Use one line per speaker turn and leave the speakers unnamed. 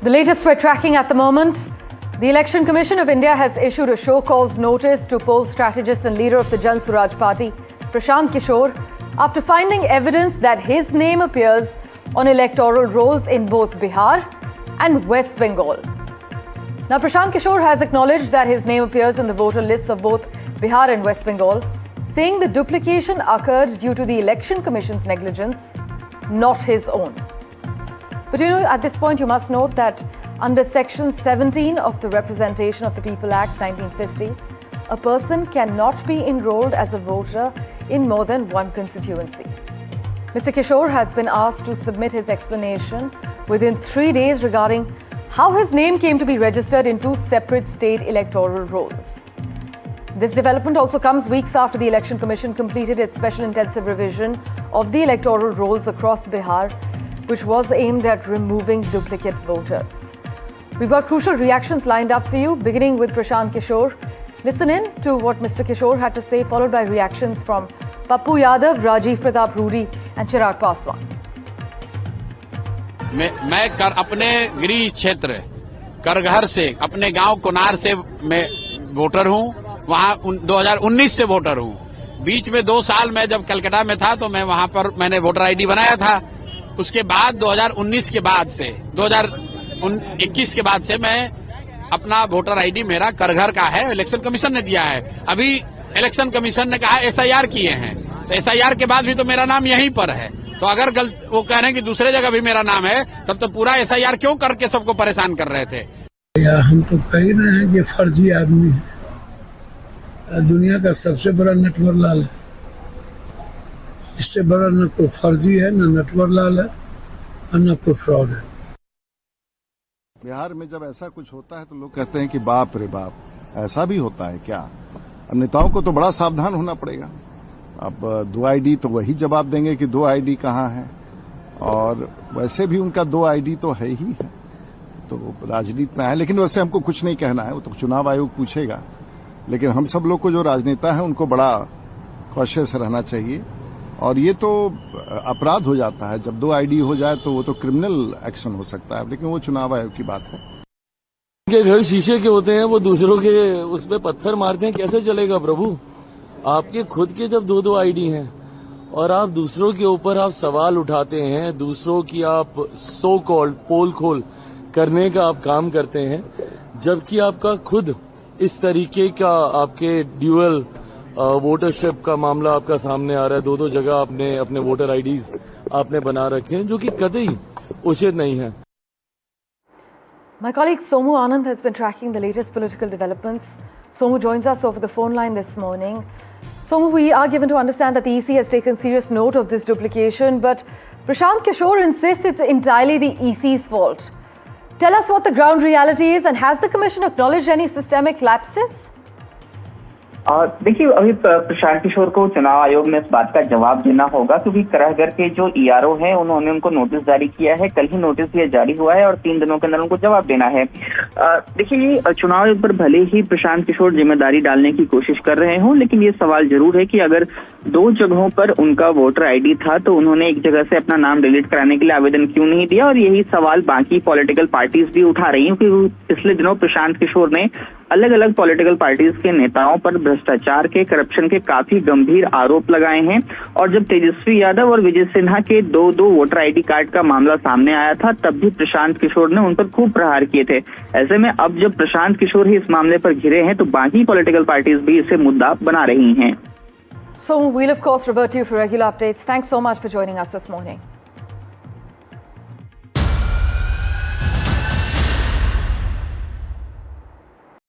The latest we're tracking at the moment, the Election Commission of India has issued a show cause notice to poll strategist and leader of the Jan Swaraj Party, Prashant Kishore, after finding evidence that his name appears on electoral rolls in both Bihar and West Bengal. Now, Prashant Kishore has acknowledged that his name appears in the voter lists of both Bihar and West Bengal, saying the duplication occurred due to the Election Commission's negligence, not his own. But at this point, you must note that under Section 17 of the Representation of the People Act 1950, a person cannot be enrolled as a voter in more than one constituency. Mr. Kishore has been asked to submit his explanation within 3 days regarding how his name came to be registered in two separate state electoral rolls. This development also comes weeks after the Election Commission completed its special intensive revision of the electoral rolls across Bihar, which was aimed at removing duplicate voters. We've got crucial reactions lined up for you, beginning with Prashant Kishore. Listen in to what Mr. Kishore had to say, followed by reactions from Pappu Yadav, Rajiv Pratap Rudy and Chirag Paswan.
मैं अपने गृह क्षेत्र करघर से, अपने गांव कोनार से मैं voter हूं। वहां 2019 से वोटर हूं। बीच में 2 साल मैं जब कलकत्ता में था तो मैं वहां पर मैंने वोटर आईडी बनाया था। उसके बाद 2019 के बाद से 2021 के बाद से मैं अपना वोटर आईडी मेरा करघर का है, इलेक्शन कमीशन ने दिया है। अभी इलेक्शन कमीशन ने कहा एसआईआर किए हैं, तो एसआईआर के बाद भी तो मेरा नाम यहीं पर है। तो अगर वो कह रहे हैं कि दूसरे जगह भी मेरा नाम है, तब तो पूरा एसआईआर क्यों करके सबको परेशान कर रहे थे?
हम तो कह रहे हैं कि फर्जी आदमी है। दुनिया का सबसे बड़ा नटवर लाल है। इससे बड़ा न कोई फर्जी है, न नटवर लाल है और न कोई फ्रॉड है।
बिहार में जब ऐसा कुछ होता है तो लोग कहते हैं कि बाप रे बाप, ऐसा भी होता है क्या? अब नेताओं को तो बड़ा सावधान होना पड़ेगा। अब 2 आईडी तो वही जवाब देंगे कि 2 आईडी कहाँ है, और वैसे भी उनका 2 आईडी तो है ही है, तो राजनीति में है। लेकिन वैसे हमको कुछ नहीं कहना है, वो तो चुनाव आयोग पूछेगा। लेकिन हम सब लोग को जो राजनेता है उनको बड़ा कॉशियस रहना चाहिए, और ये तो अपराध हो जाता है। जब 2 आईडी हो जाए तो वो तो क्रिमिनल एक्शन हो सकता है, लेकिन वो चुनाव आयोग की बात है।
के घर शीशे के होते हैं, वो दूसरों के उस पे पत्थर मारते हैं, कैसे चलेगा प्रभु? आपके खुद के जब 2 आईडी हैं और आप दूसरों के ऊपर आप सवाल उठाते हैं, दूसरों की आप सो कॉल्ड पोल खोल करने का आप काम करते हैं, जबकि आपका खुद इस तरीके का आपके ड्यूअल वोटरशिप का मामला आपका सामने आ रहा है। 2 जगह आपने अपने वोटर आईडीज आपने बना रखे हैं, जो कि कतई उचित नहीं है।
My colleague Somu Anand has been tracking the latest political developments. Somu joins us over the phone line this morning. Somu, we are given to understand that the EC has taken serious note of this duplication, but Prashant Kishore insists it's entirely the EC's fault. Tell us what the ground reality is, and has the Commission acknowledged any systemic lapses?
देखिए, अभी प्रशांत किशोर को चुनाव आयोग में इस बात का जवाब देना होगा, क्योंकि करहगर के जो ईआरओ हैं उन्होंने उनको नोटिस जारी किया है। कल ही नोटिस ये जारी हुआ है और 3 दिनों के अंदर उनको जवाब देना है। देखिए, ये चुनाव आयोग पर भले ही प्रशांत किशोर जिम्मेदारी डालने की कोशिश कर रहे हों, लेकिन ये सवाल जरूर है कि अगर 2 जगहों पर उनका वोटर आईडी था तो उन्होंने एक जगह से अपना नाम डिलीट कराने के लिए आवेदन क्यों नहीं दिया? और यही सवाल बाकी पॉलिटिकल पार्टीज भी उठा रही हैं, क्योंकि पिछले दिनों प्रशांत किशोर ने अलग अलग पॉलिटिकल पार्टीज के नेताओं पर भ्रष्टाचार के, करप्शन के काफी गंभीर आरोप लगाए हैं। और जब तेजस्वी यादव और विजय सिन्हा के 2 वोटर आईडी कार्ड का मामला सामने आया था, तब भी प्रशांत किशोर ने उन पर खूब प्रहार किए थे। ऐसे में अब जब प्रशांत किशोर ही इस मामले पर घिरे हैं, तो बाकी पॉलिटिकल पार्टीज भी इसे मुद्दा बना रही हैं।
So we'll of course revert to you for regular updates. Thanks so much for joining us this morning.